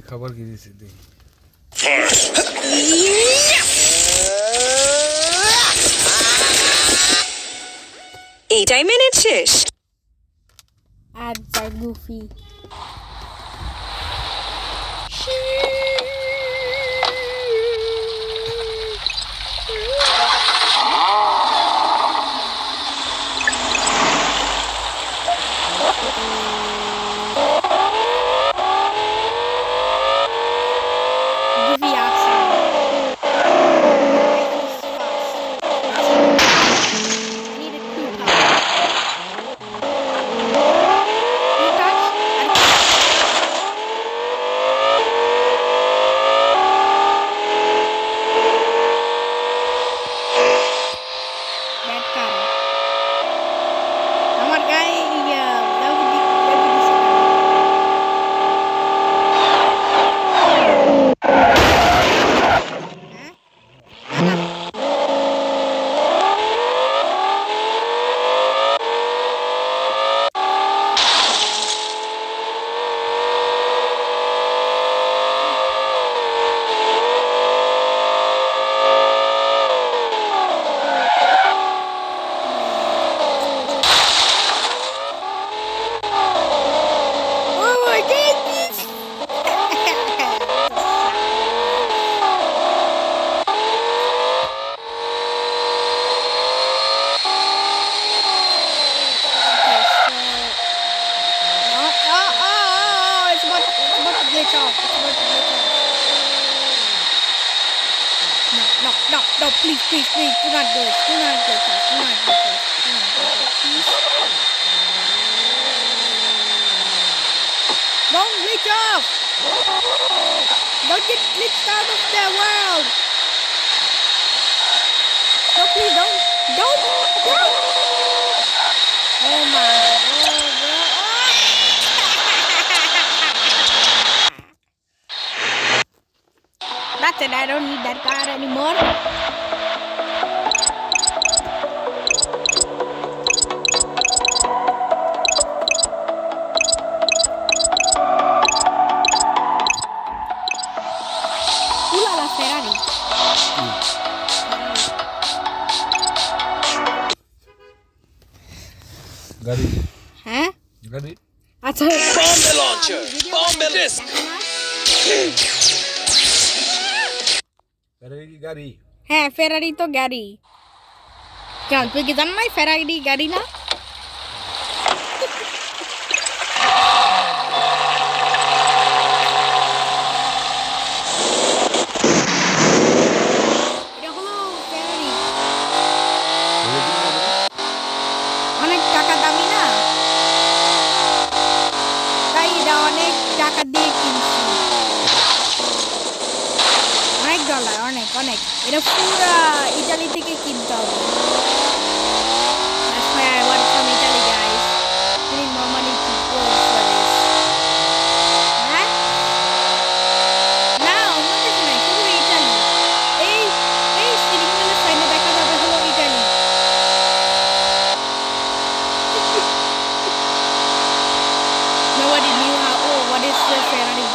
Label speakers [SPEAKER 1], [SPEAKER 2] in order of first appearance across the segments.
[SPEAKER 1] खबर की दी सीधी
[SPEAKER 2] এইটাই মিনিট শেষ
[SPEAKER 3] আচ্ছা goofy No, please, do not do it. Do not glitch us. Do not glitch us. Do not glitch us, please. Don't glitch off. Don't get glitched out of the world. No, please don't. Don't. Oh my. Oh, bro. That's it. I don't need that car anymore. Ferrari.
[SPEAKER 1] गाड़ी
[SPEAKER 3] हैं?
[SPEAKER 1] गाड़ी
[SPEAKER 3] अच्छा
[SPEAKER 2] bomb launcher bomb disc
[SPEAKER 1] ferrari की गाड़ी
[SPEAKER 3] হ্যাঁ ফেরারি তো গাড়ি কেন তুই কি জান নাই ফেরারি গাড়ি না এটা হলো ফেরারি অনেক টাকা দামি না তাই এটা অনেক টাকা দিয়ে কিনছি অনেক ডলার অনেক অনেক এটা পুরো ইতালি থেকে কিনতে হবে That's why I want from Italy guys I need more money to go for this হ্যাঁ না অন্য কিছু নাই শুধু ইতালি এই এই স্টিরিং হুইলের সাইডে দেখা যাবে হলো Italy Nobody knew how what is the Ferrari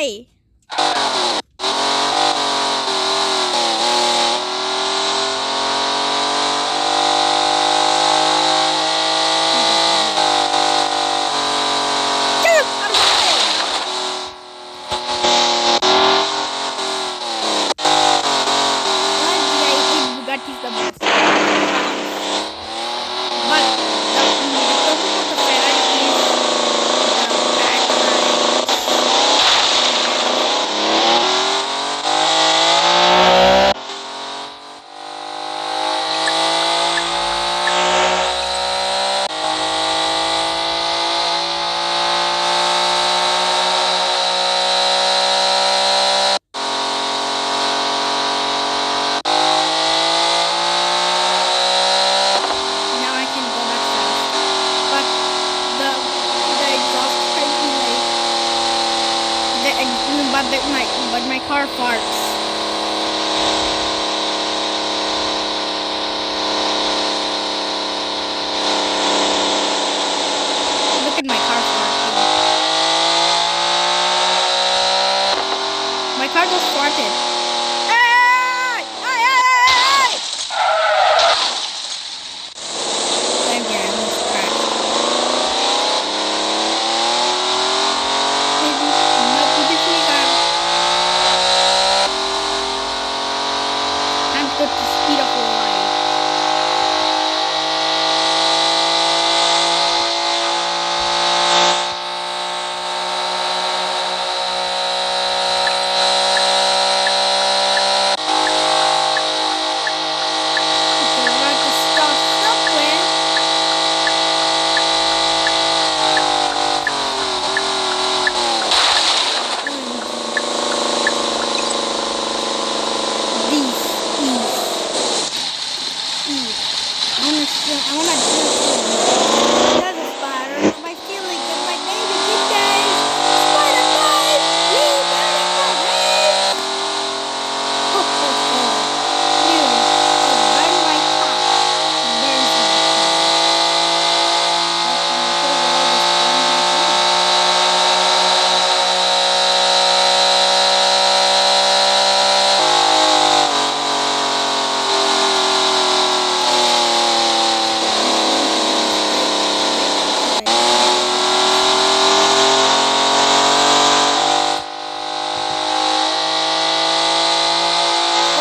[SPEAKER 3] Why? Bugatti's the best. But the problem of the Ferrari is the now I can go back fast. But the exhaust can be like but my car farts. Look at my car farting. My car just farted. Hey! Hey! Hey! Hey! Okay, I almost crashed. Maybe not beautifully car. I'm good to speed up a light. Okay, I have to stop somewhere. These, I wanna do it. There's a spider on my ceiling and my baby kid dies. Spider dies! Leave that in my hands! Ho ho ho. You, burn my car. Burns my car. That's when the whole world is burning my car.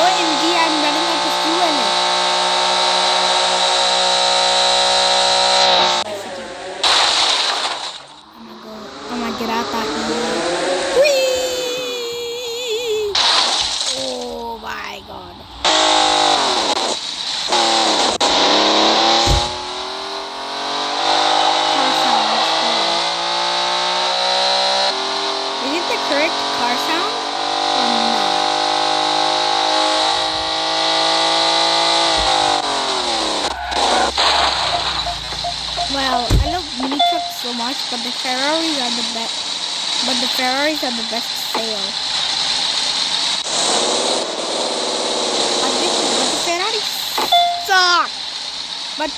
[SPEAKER 3] OMG, I'm running out of fuel. I'm gonna get out that here. Whee! Oh my god. Car sounds. Is it the correct car sound or not? Well, I love mini trucks so much, but the Ferraris are the best. But the Ferraris are the best sale. But the Ferrari suck. But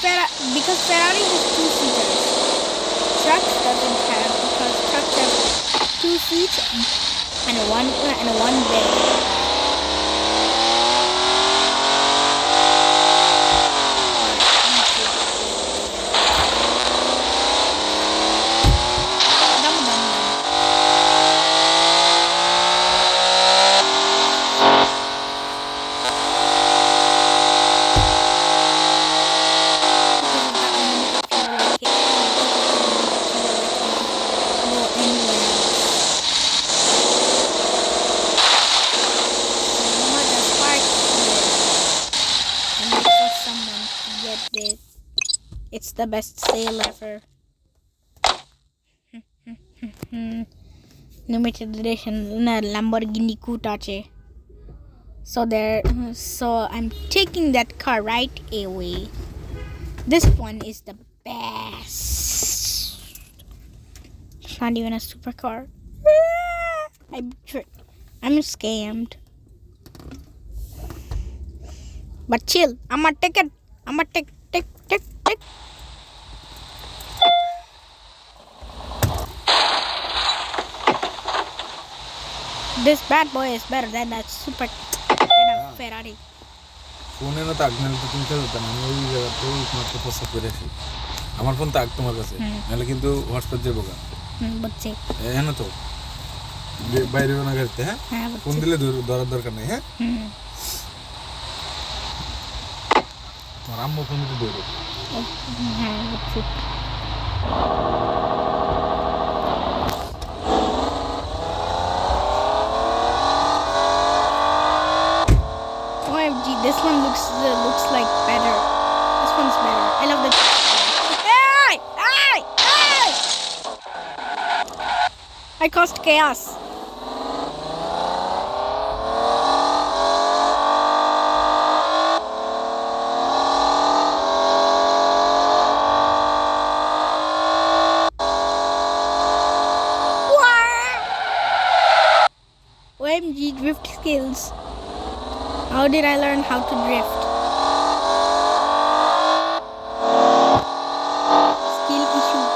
[SPEAKER 3] because Ferrari has two-seaters, trucks doesn't have, because trucks have 2 seats and one bed. Dum dum dum. It's the best sale ever. Limited edition Lamborghini Countach. So I'm taking that car right away. This one is the best. It's not even a supercar. I'm scammed. But chill, I'ma take it. I'ma take. This bad boy is better than that than a Ferrari.
[SPEAKER 1] ফোনে না তাক নাহলে তো তুমি খেতে পারতাম আমি ওই জায়গাতে একমাত্র প্রস্তাব করে আসি আমার ফোন তাক তোমার কাছে নাহলে কিন্তু হোয়াটসঅ্যাপ যাবো গা
[SPEAKER 3] বুঝছি।
[SPEAKER 1] হ্যাঁ না তো বাইরে না গাড়িতে হ্যাঁ ফোন দিলে ধরার দরকার নেই হ্যাঁ তোমার আম্মু ফোন দিতে ধরো
[SPEAKER 3] হ্যাঁ বুঝছি। OMG, this one looks like better. This one's better. I love the. Hey! Hey! Hey! I caused chaos. OMG drift skills. How did I learn how to drift? Skill issue.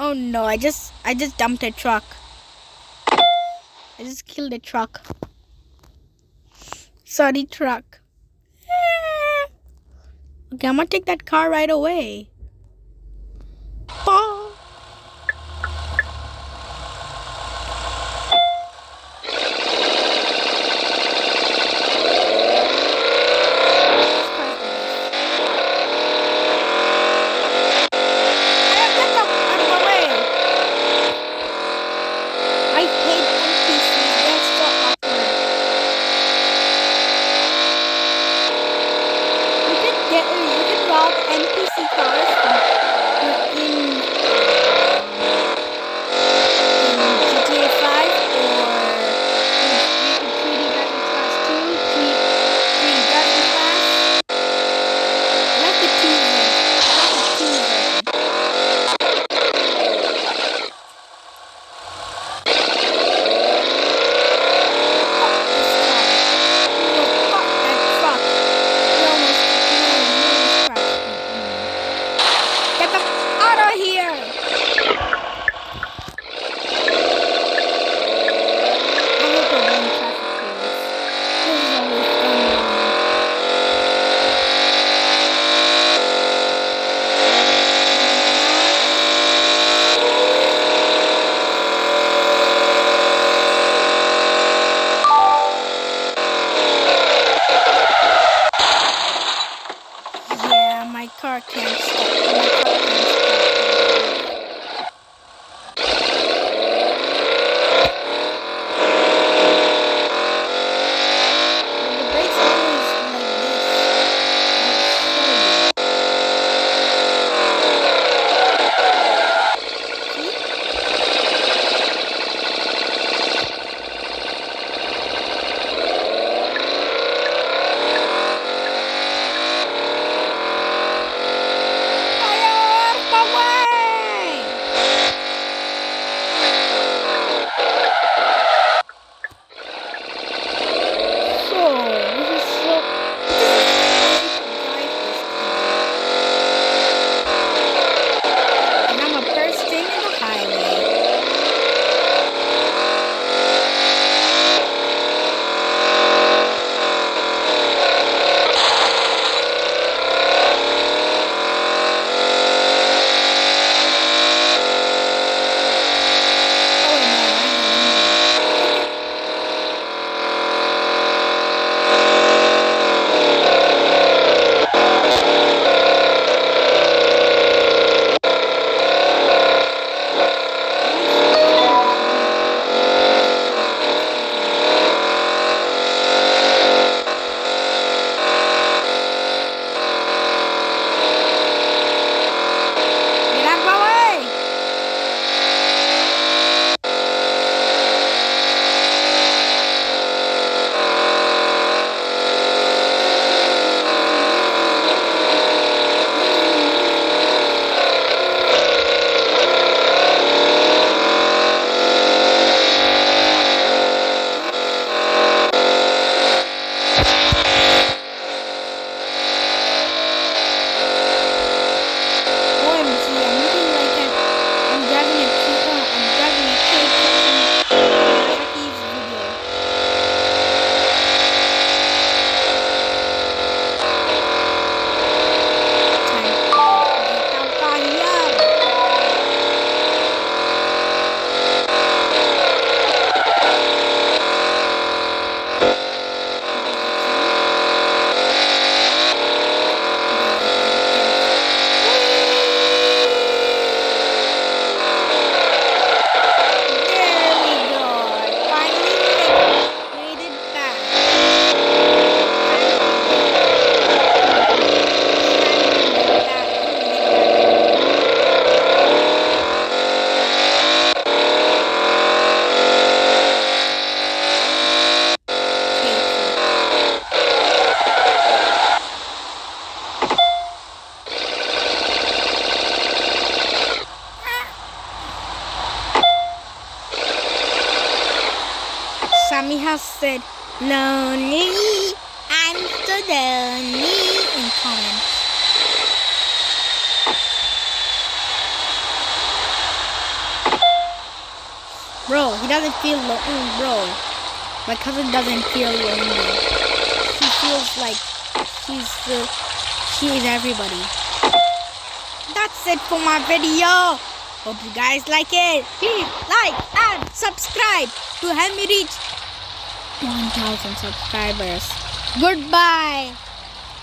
[SPEAKER 3] Oh no, I just dumped a truck. I just killed a truck. Sorry, truck. Okay, I'm gonna take that car right away. Bah. NPC cars in GTA 5 or in 3D Driving Class 2, 3D Driving Class. I like the 2 version. My car can't stop. The brakes are always like this. Fire! just said lonely. I'm so lonely in comments. Bro, he doesn't feel lonely, bro. My cousin doesn't feel lonely. She feels like she is everybody. That's it for my video. Hope you guys like it. Please like and subscribe to help me reach 1,000 subscribers. Goodbye.